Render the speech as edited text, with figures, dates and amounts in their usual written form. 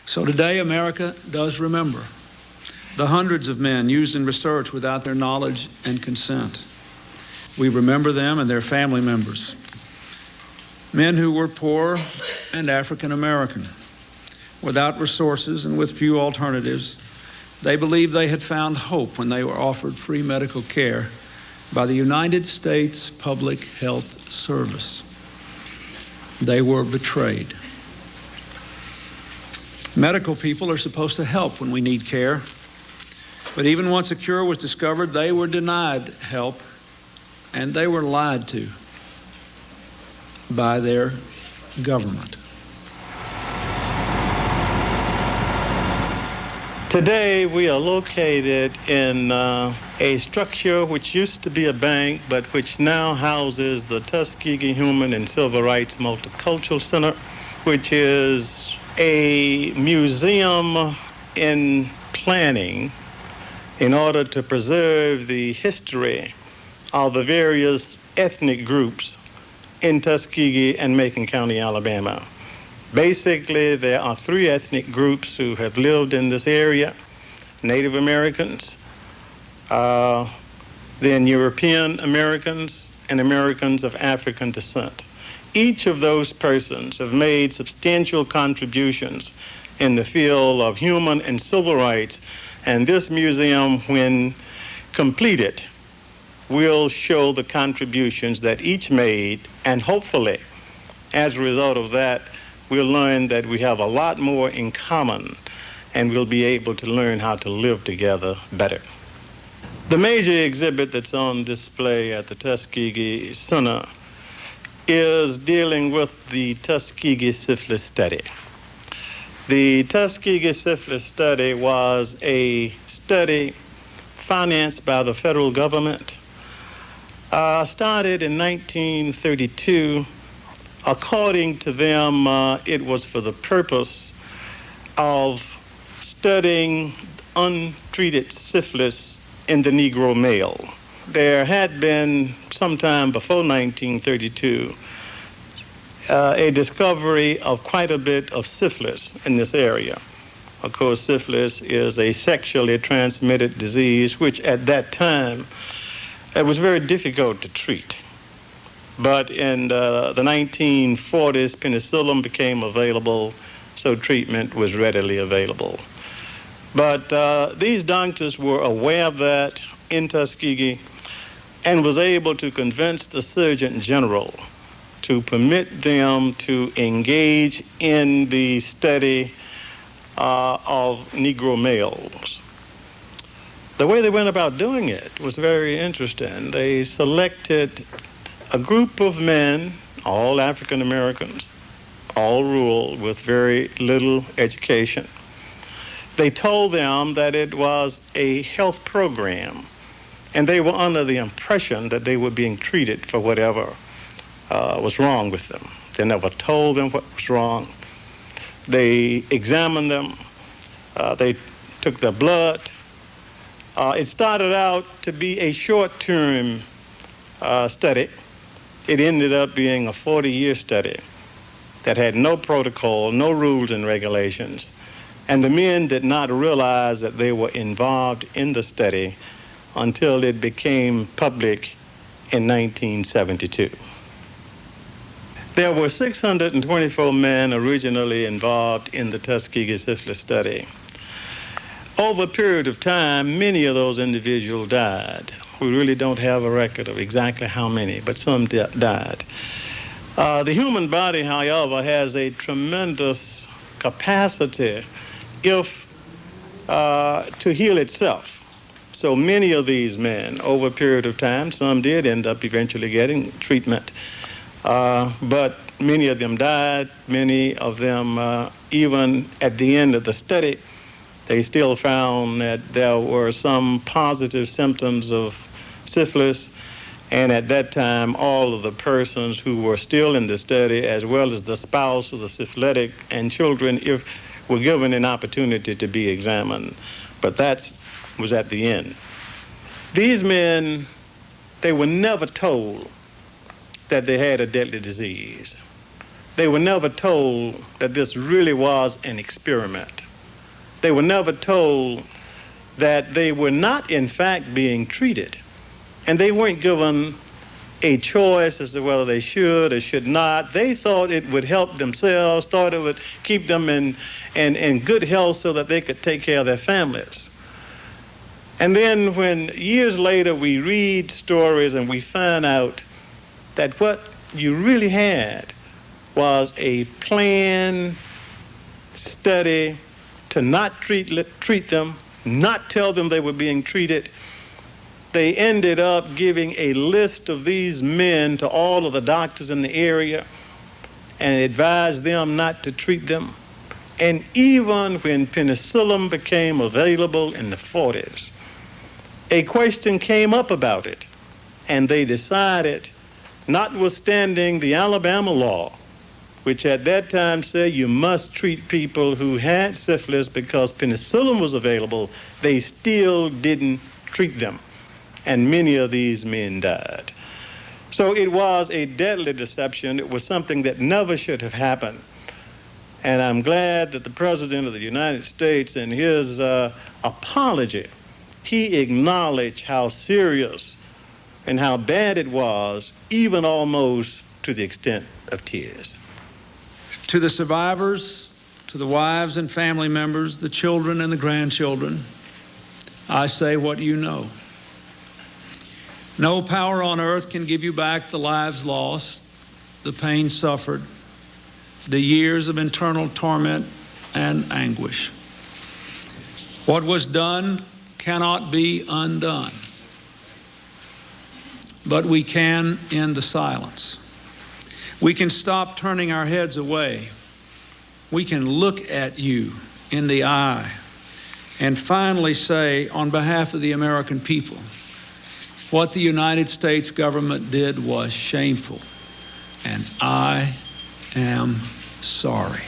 So today, America does remember the hundreds of men used in research without their knowledge and consent. We remember them and their family members, men who were poor and African American. Without resources and with few alternatives, they believed they had found hope when they were offered free medical care by the United States Public Health Service. They were betrayed. Medical people are supposed to help when we need care, but even once a cure was discovered, they were denied help and they were lied to by their government. Today we are located in a structure which used to be a bank but which now houses the Tuskegee Human and Civil Rights Multicultural Center, which is a museum in planning in order to preserve the history of the various ethnic groups in Tuskegee and Macon County, Alabama. Basically, there are three ethnic groups who have lived in this area: Native Americans, then European Americans, and Americans of African descent. Each of those persons have made substantial contributions in the field of human and civil rights, and this museum, when completed, will show the contributions that each made, and hopefully, as a result of that, we'll learn that we have a lot more in common, and we'll be able to learn how to live together better. The major exhibit that's on display at the Tuskegee Center is dealing with the Tuskegee Syphilis study. The Tuskegee Syphilis study was a study financed by the federal government, started in 1932. According to them, it was for the purpose of studying untreated syphilis in the Negro male. There had been, sometime before 1932, a discovery of quite a bit of syphilis in this area. Of course, syphilis is a sexually transmitted disease, which at that time, it was very difficult to treat. But in the 1940s, penicillin became available, so treatment was readily available. But these doctors were aware of that in Tuskegee and was able to convince the Surgeon General to permit them to engage in the study of Negro males. The way they went about doing it was very interesting. They selected a group of men, all African Americans, all rural, with very little education. They told them that it was a health program, and they were under the impression that they were being treated for whatever was wrong with them. They never told them what was wrong. They examined them. They took their blood. It started out to be a short-term study. It ended up being a 40-year study that had no protocol, no rules and regulations, and the men did not realize that they were involved in the study until it became public in 1972. There were 624 men originally involved in the Tuskegee syphilis study. Over a period of time, many of those individuals died. We really don't have a record of exactly how many, but some died. The human body, however, has a tremendous capacity to heal itself. So many of these men, over a period of time, some did end up eventually getting treatment, but many of them died. Many of them, even at the end of the study, they still found that there were some positive symptoms of syphilis, and at that time, all of the persons who were still in the study, as well as the spouse of the syphilitic and children, were given an opportunity to be examined. But that was at the end. These men, they were never told that they had a deadly disease. They were never told that this really was an experiment. They were never told that they were not, in fact, being treated. And they weren't given a choice as to whether they should or should not. They thought it would help themselves, thought it would keep them in good health so that they could take care of their families. And then when years later we read stories and we find out that what you really had was a planned study to not treat them, not tell them they were being treated, they ended up giving a list of these men to all of the doctors in the area and advised them not to treat them. And even when penicillin became available in the 40s, a question came up about it, and they decided, notwithstanding the Alabama law, which at that time said you must treat people who had syphilis because penicillin was available, they still didn't treat them. And many of these men died. So it was a deadly deception. It was something that never should have happened. And I'm glad that the President of the United States, in his apology, he acknowledged how serious and how bad it was, even almost to the extent of tears. To the survivors, to the wives and family members, the children and the grandchildren, I say what you know. No power on earth can give you back the lives lost, the pain suffered, the years of internal torment and anguish. What was done cannot be undone, but we can end the silence. We can stop turning our heads away. We can look at you in the eye and finally say, on behalf of the American people, what the United States government did was shameful, and I am sorry.